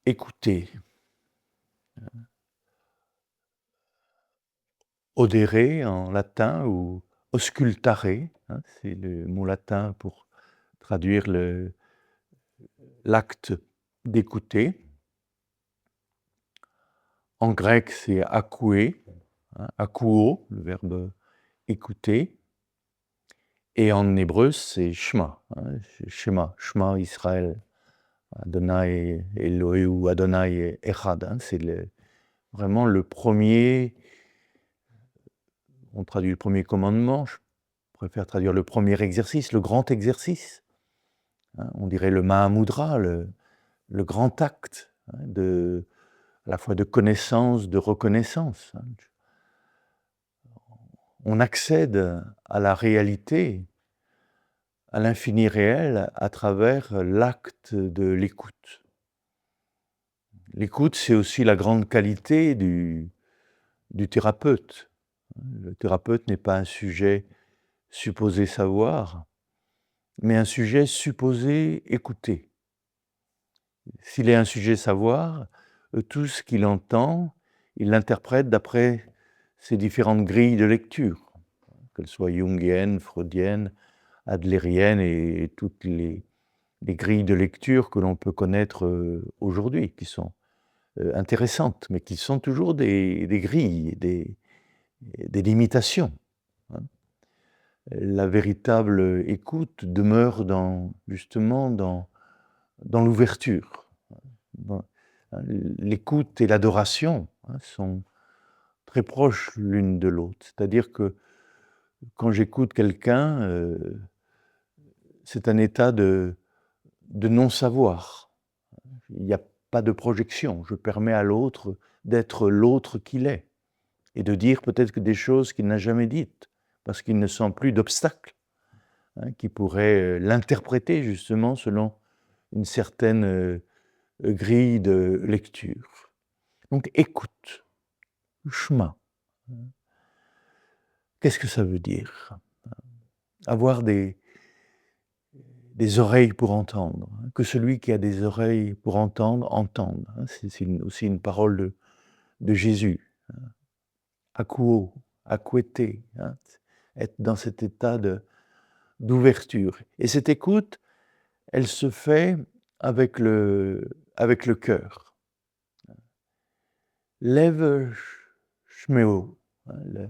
Écouter. Odere en latin ou auscultare, hein, c'est le mot latin pour traduire l'acte d'écouter. En grec, c'est akoué, hein, akouo, le verbe écouter. Et en hébreu, c'est shema, hein, shema Israël, Adonai Eloheu, Adonai Echad, hein, c'est vraiment le premier, on traduit le premier commandement, je préfère traduire le premier exercice, le grand exercice, hein, on dirait le Mahamudra, le grand acte, hein, à la fois de connaissance, de reconnaissance. Hein. On accède à la réalité, à l'infini réel, à travers l'acte de l'écoute. L'écoute, c'est aussi la grande qualité du thérapeute. Le thérapeute n'est pas un sujet supposé savoir, mais un sujet supposé écouter. S'il est un sujet savoir, tout ce qu'il entend, il l'interprète d'après ses différentes grilles de lecture, qu'elles soient jungiennes, freudiennes, adlériennes et toutes les grilles de lecture que l'on peut connaître aujourd'hui, qui sont intéressantes, mais qui sont toujours des grilles, des limitations. Hein. La véritable écoute demeure justement dans l'ouverture. L'écoute et l'adoration, hein, sont très proches l'une de l'autre. C'est-à-dire que quand j'écoute quelqu'un, c'est un état de non-savoir. Il n'y a pas de projection. Je permets à l'autre d'être l'autre qu'il est et de dire peut-être que des choses qu'il n'a jamais dites, parce qu'il ne sent plus d'obstacles, hein, qui pourraient l'interpréter justement selon une certaine grille de lecture. Donc écoute, shema. Qu'est-ce que ça veut dire? Avoir des oreilles pour entendre, hein, que celui qui a des oreilles pour entendre, entende. Hein, c'est aussi une parole de Jésus. Hein. Akouo, akoueté, hein, être dans cet état d'ouverture. Et cette écoute, elle se fait avec le cœur. Lève shmeo, hein,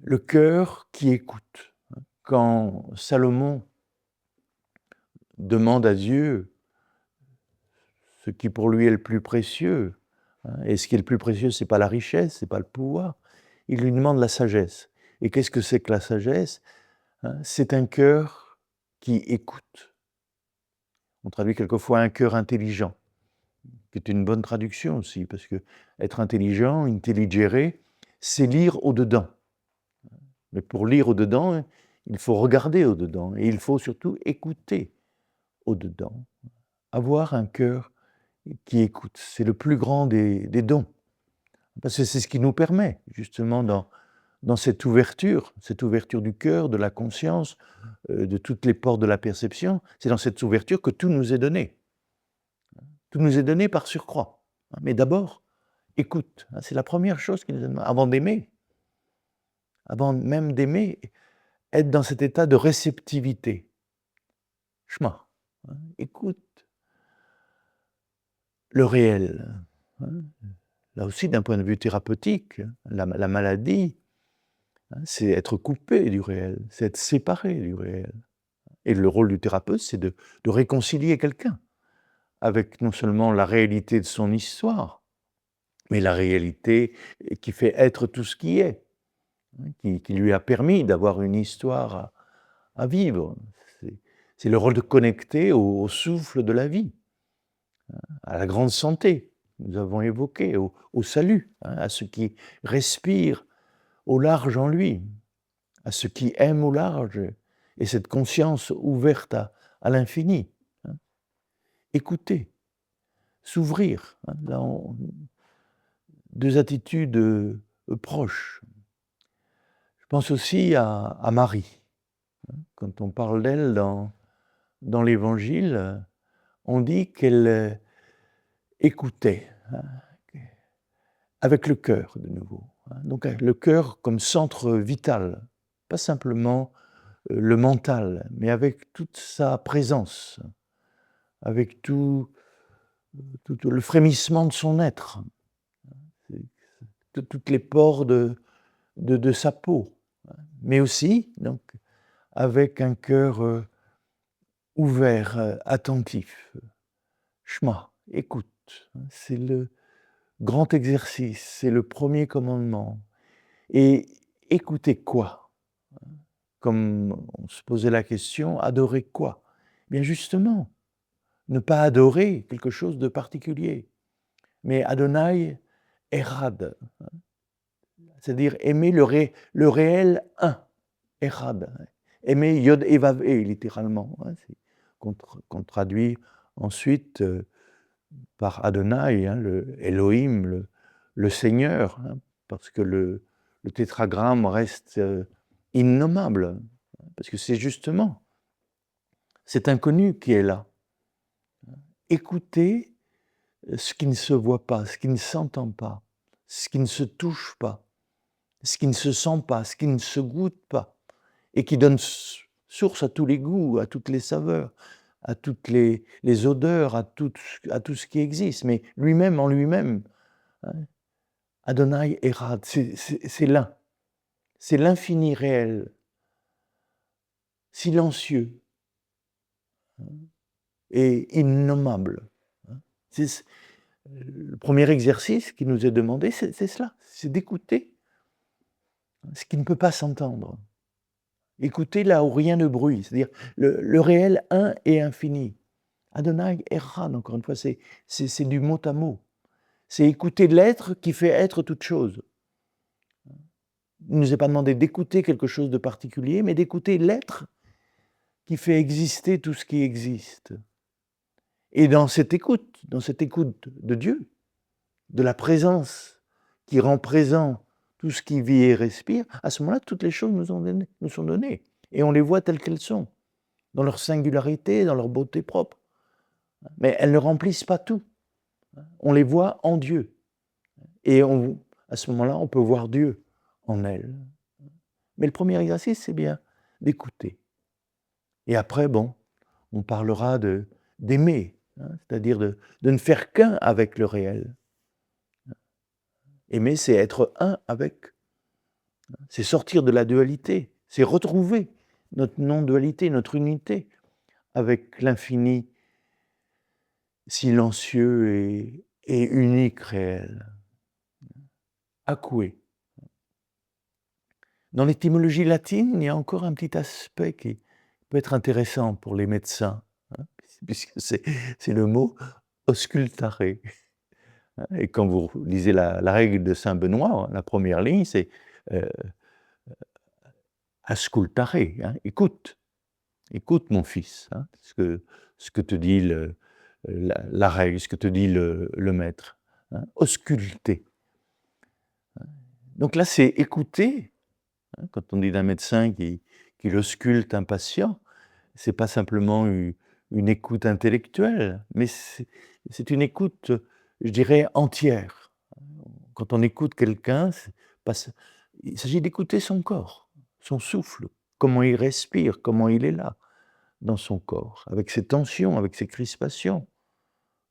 le cœur qui écoute. Quand Salomon demande à Dieu ce qui pour lui est le plus précieux, hein, et ce qui est le plus précieux, c'est pas la richesse, c'est pas le pouvoir, il lui demande la sagesse. Et qu'est-ce que c'est que la sagesse? Hein, c'est un cœur qui écoute. On traduit quelquefois un cœur intelligent, qui est une bonne traduction aussi, parce que être intelligent, intelligere, c'est lire au-dedans. Mais pour lire au-dedans, il faut regarder au-dedans, et il faut surtout écouter au-dedans. Avoir un cœur qui écoute, c'est le plus grand des dons. Parce que c'est ce qui nous permet, justement, dans cette ouverture du cœur, de la conscience, de toutes les portes de la perception, c'est dans cette ouverture que tout nous est donné. Tout nous est donné par surcroît. Mais d'abord, écoute. C'est la première chose qui nous est donnée. Avant même d'aimer, être dans cet état de réceptivité. Shema. Écoute le réel. Là aussi, d'un point de vue thérapeutique, la maladie, c'est être coupé du réel, c'est être séparé du réel. Et le rôle du thérapeute, c'est de réconcilier quelqu'un avec non seulement la réalité de son histoire, mais la réalité qui fait être tout ce qui est, qui lui a permis d'avoir une histoire à vivre. C'est le rôle de connecter au souffle de la vie, à la grande santé, nous avons évoqué, au salut, à ce qui respire au large en lui, à ce qui aime au large, et cette conscience ouverte à l'infini. Écouter, s'ouvrir, dans deux attitudes proches. Je pense aussi à Marie. Quand on parle d'elle dans l'Évangile, on dit qu'elle écoutait, hein, avec le cœur de nouveau. Donc le cœur comme centre vital, pas simplement le mental, mais avec toute sa présence, avec tout le frémissement de son être, toutes les pores de sa peau, mais aussi donc avec un cœur ouvert, attentif. Shema, écoute, c'est le grand exercice, c'est le premier commandement. Et écouter quoi? Comme on se posait la question, adorer quoi? Bien justement, ne pas adorer quelque chose de particulier, mais Adonai Erad, c'est-à-dire aimer le réel un, Erad, aimer Yod et Vav E, littéralement, c'est qu'on traduit ensuite par Adonai, le Elohim, le Seigneur, parce que le tétragramme reste innommable, parce que c'est justement cet inconnu qui est là. Écoutez ce qui ne se voit pas, ce qui ne s'entend pas, ce qui ne se touche pas, ce qui ne se sent pas, ce qui ne se goûte pas, et qui donne source à tous les goûts, à toutes les saveurs, à toutes les odeurs, à tout ce qui existe, mais lui-même en lui-même. Adonai Erad, c'est l'un, c'est l'infini réel, silencieux et innommable. C'est le premier exercice qui nous est demandé, c'est cela, c'est d'écouter ce qui ne peut pas s'entendre. Écouter là où rien ne bruit, c'est-à-dire le réel un et infini. Adonai Erad, encore une fois, c'est du mot à mot. C'est écouter l'être qui fait être toute chose. Il ne nous est pas demandé d'écouter quelque chose de particulier, mais d'écouter l'être qui fait exister tout ce qui existe. Et dans cette écoute de Dieu, de la présence qui rend présent tout ce qui vit et respire, à ce moment-là, toutes les choses nous sont données. Et on les voit telles qu'elles sont, dans leur singularité, dans leur beauté propre. Mais elles ne remplissent pas tout. On les voit en Dieu. Et à ce moment-là, on peut voir Dieu en elles. Mais le premier exercice, c'est bien d'écouter. Et après, on parlera d'aimer, c'est-à-dire de ne faire qu'un avec le réel. Aimer, c'est être un avec. C'est sortir de la dualité, c'est retrouver notre non-dualité, notre unité avec l'infini silencieux et unique réel. Akoué. Dans l'étymologie latine, il y a encore un petit aspect qui peut être intéressant pour les médecins, puisque c'est le mot auscultare. Et quand vous lisez la règle de saint Benoît, la première ligne, c'est ascultare, écoute. Écoute mon fils, ce que te dit la règle, ce que te dit le maître. Ausculter. Donc là, c'est écouter. Quand on dit d'un médecin qu'il ausculte un patient, c'est pas simplement une écoute intellectuelle, mais c'est une écoute, je dirais, entière. Quand on écoute quelqu'un, il s'agit d'écouter son corps, son souffle, comment il respire, comment il est là dans son corps, avec ses tensions, avec ses crispations,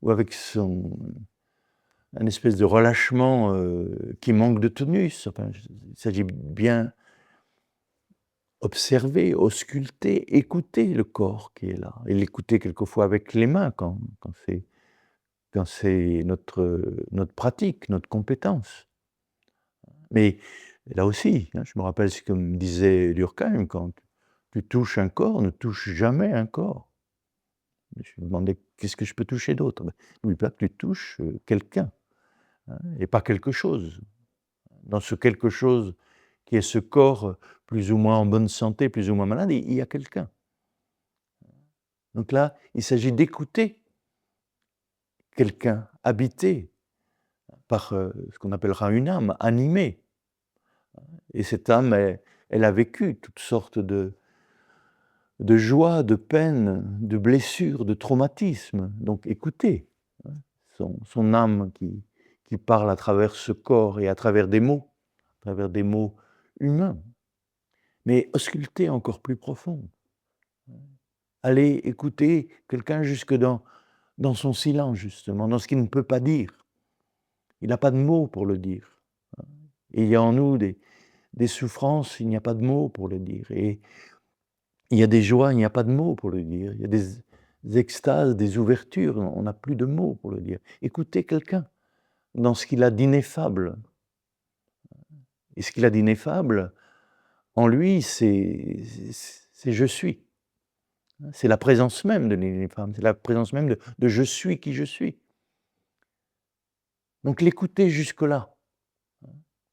ou avec un espèce de relâchement qui manque de tonus. Enfin, il s'agit bien observer, ausculter, écouter le corps qui est là, et l'écouter quelquefois avec les mains quand c'est notre pratique, notre compétence. Mais là aussi, je me rappelle ce que me disait Durkheim, quand tu touches un corps, ne touche jamais un corps. Je lui demandais: «Qu'est-ce que je peux toucher d'autre?» N'oublie pas que tu touches quelqu'un, et pas quelque chose. Dans ce quelque chose qui est ce corps, plus ou moins en bonne santé, plus ou moins malade, il y a quelqu'un. Donc là, il s'agit d'écouter quelqu'un habité par ce qu'on appellera une âme, animée. Et cette âme, elle a vécu toutes sortes de joies, de peines, de blessures, de traumatismes. Donc écoutez, son âme qui parle à travers ce corps et à travers des mots humains. Mais ausculter encore plus profond. Aller écouter quelqu'un jusque dans son silence, justement, dans ce qu'il ne peut pas dire. Il n'a pas de mots pour le dire. Et il y a en nous des souffrances, il n'y a pas de mots pour le dire. Et il y a des joies, il n'y a pas de mots pour le dire. Il y a des extases, des ouvertures, on n'a plus de mots pour le dire. Écoutez quelqu'un dans ce qu'il a d'ineffable. Et ce qu'il a d'ineffable, en lui, c'est je suis. C'est la présence même de l'ineffable, c'est la présence même de je suis qui je suis. Donc l'écouter jusque-là.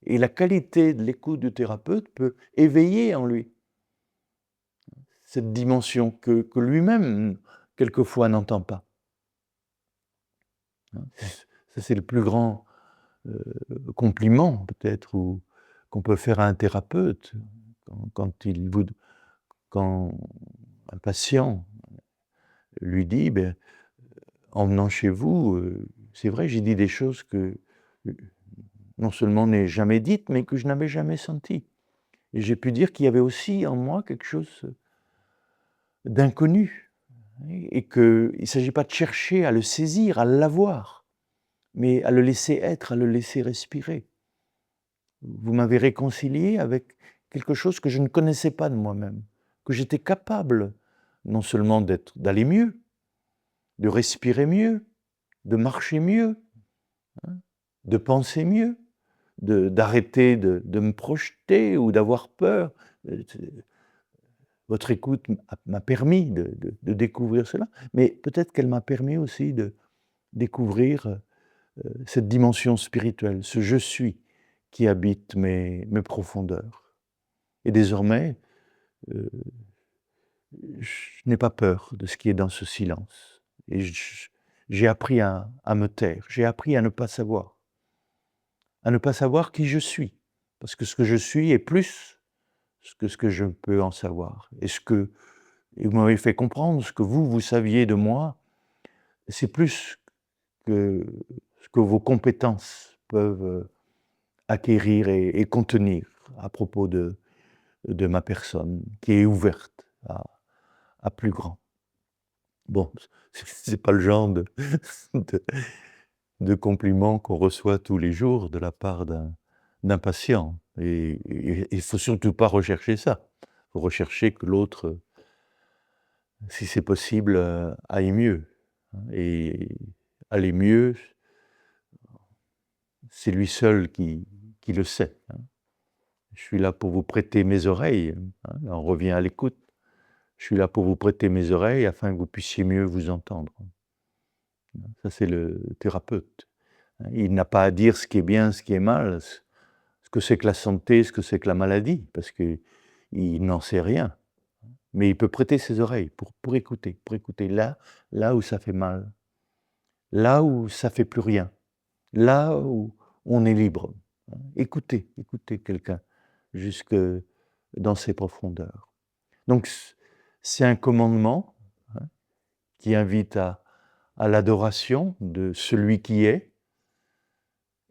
Et la qualité de l'écoute du thérapeute peut éveiller en lui cette dimension que lui-même, quelquefois, n'entend pas. Ça, c'est le plus grand compliment, peut-être, qu'on peut faire à un thérapeute, quand un patient lui dit, ben, en venant chez vous, c'est vrai, j'ai dit des choses que non seulement n'ai jamais dites, mais que je n'avais jamais senties. Et j'ai pu dire qu'il y avait aussi en moi quelque chose d'inconnu, et qu'il ne s'agit pas de chercher à le saisir, à l'avoir, mais à le laisser être, à le laisser respirer. Vous m'avez réconcilié avec quelque chose que je ne connaissais pas de moi-même, que j'étais capable non seulement d'aller mieux, de respirer mieux, de marcher mieux, de penser mieux, d'arrêter de me projeter ou d'avoir peur. Votre écoute m'a permis de découvrir cela, mais peut-être qu'elle m'a permis aussi de découvrir cette dimension spirituelle, ce « je suis » qui habite mes profondeurs. Et désormais, je n'ai pas peur de ce qui est dans ce silence. Et j'ai appris à me taire, j'ai appris à ne pas savoir qui je suis, parce que ce que je suis est plus que ce que je peux en savoir. Et vous m'avez fait comprendre ce que vous saviez de moi, c'est plus que ce que vos compétences peuvent acquérir et contenir à propos de ma personne, qui est ouverte à plus grand. Bon, c'est pas le genre de, de compliments qu'on reçoit tous les jours de la part d'un patient. Et il ne faut surtout pas rechercher ça. Il faut rechercher que l'autre, si c'est possible, aille mieux. Et aller mieux, c'est lui seul qui le sait. Je suis là pour vous prêter mes oreilles. On revient à l'écoute. Je suis là pour vous prêter mes oreilles afin que vous puissiez mieux vous entendre. Ça, c'est le thérapeute. Il n'a pas à dire ce qui est bien, ce qui est mal, ce que c'est que la santé, ce que c'est que la maladie, parce qu'il n'en sait rien. Mais il peut prêter ses oreilles pour écouter là où ça fait mal, là où ça fait plus rien, là où on est libre. Écoutez quelqu'un jusque dans ses profondeurs. Donc c'est un commandement qui invite à l'adoration de celui qui est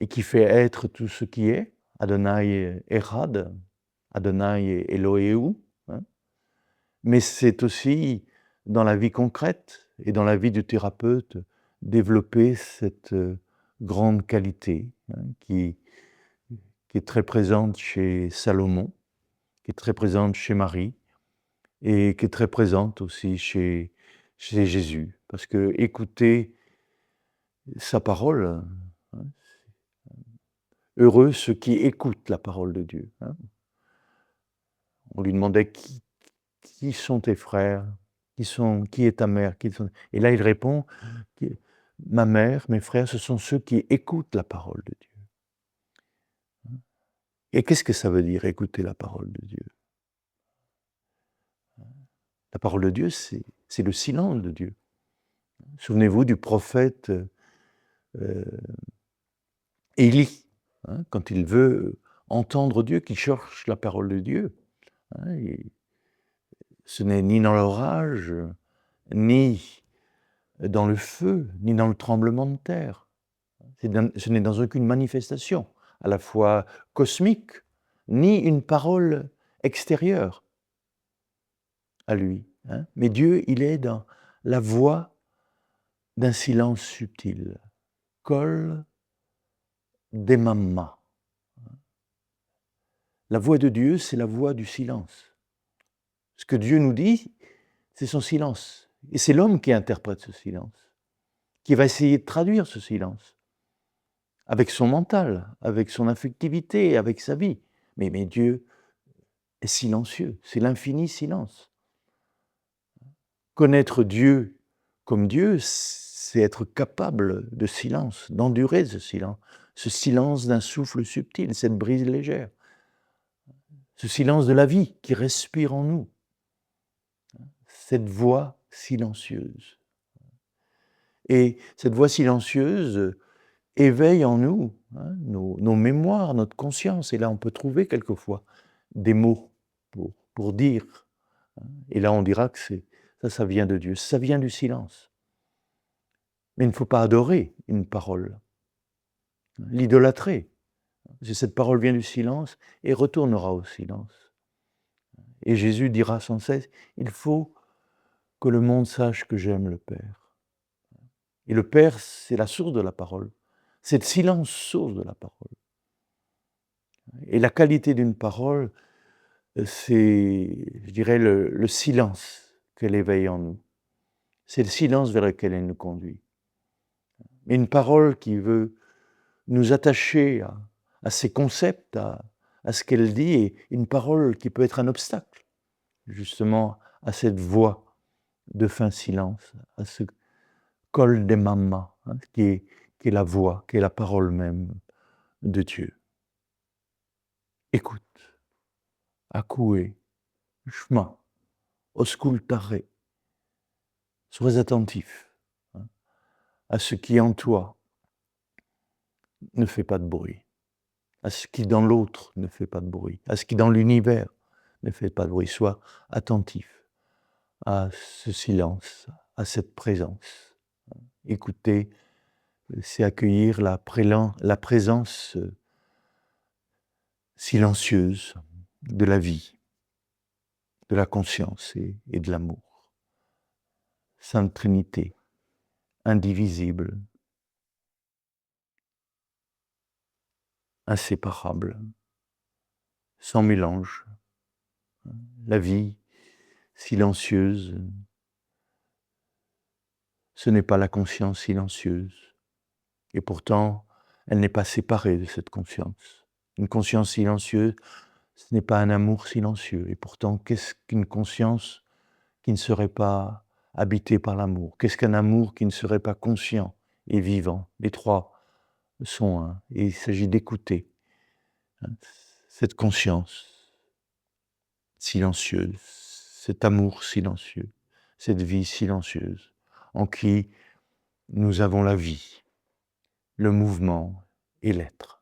et qui fait être tout ce qui est, Adonai Echad, Adonai Eloheu. Mais c'est aussi, dans la vie concrète et dans la vie du thérapeute, développer cette grande qualité qui est très présente chez Salomon, qui est très présente chez Marie, et qui est très présente aussi chez Jésus. Parce que écouter sa parole, heureux ceux qui écoutent la parole de Dieu. On lui demandait qui sont tes frères, qui est ta mère, et là il répond, ma mère, mes frères, ce sont ceux qui écoutent la parole de Dieu. Et qu'est-ce que ça veut dire écouter la parole de Dieu? La parole de Dieu, c'est le silence de Dieu. Souvenez-vous du prophète Élie, quand il veut entendre Dieu, qu'il cherche la parole de Dieu. Ce n'est ni dans l'orage, ni dans le feu, ni dans le tremblement de terre. Ce n'est dans aucune manifestation, à la fois cosmique, ni une parole extérieure à lui. Mais Dieu, il est dans la voix d'un silence subtil. Kol demamma. La voix de Dieu, c'est la voix du silence. Ce que Dieu nous dit, c'est son silence. Et c'est l'homme qui interprète ce silence, qui va essayer de traduire ce silence, avec son mental, avec son affectivité, avec sa vie. Mais Dieu est silencieux, c'est l'infini silence. Connaître Dieu comme Dieu, c'est être capable de silence, d'endurer ce silence d'un souffle subtil, cette brise légère, ce silence de la vie qui respire en nous, cette voix silencieuse. Et cette voix silencieuse éveille en nous nos mémoires, notre conscience. Et là, on peut trouver quelquefois des mots pour dire. Et là, on dira que ça vient de Dieu, ça vient du silence. Mais il ne faut pas adorer une parole, l'idolâtrer. Cette parole vient du silence et retournera au silence. Et Jésus dira sans cesse, il faut que le monde sache que j'aime le Père. Et le Père, c'est la source de la parole. C'est le silence source de la parole. Et la qualité d'une parole, c'est, je dirais, le silence qu'elle éveille en nous. C'est le silence vers lequel elle nous conduit. Mais une parole qui veut nous attacher à ses concepts, à ce qu'elle dit, et une parole qui peut être un obstacle, justement, à cette voix de fin silence, à ce kol demamma, qui est la voix, qui est la parole même de Dieu. Écoute, akoué, shma, auscultare. Sois attentif à ce qui en toi ne fait pas de bruit, à ce qui dans l'autre ne fait pas de bruit, à ce qui dans l'univers ne fait pas de bruit. Sois attentif à ce silence, à cette présence. Écouter, c'est accueillir la présence silencieuse de la vie, de la conscience et de l'amour. Sainte Trinité, indivisible, inséparable, sans mélange. La vie silencieuse, ce n'est pas la conscience silencieuse. Et pourtant, elle n'est pas séparée de cette conscience. Une conscience silencieuse, ce n'est pas un amour silencieux. Et pourtant, qu'est-ce qu'une conscience qui ne serait pas habitée par l'amour? Qu'est-ce qu'un amour qui ne serait pas conscient et vivant? Les trois sont un. Et il s'agit d'écouter cette conscience silencieuse, cet amour silencieux, cette vie silencieuse, en qui nous avons la vie, le mouvement et l'être.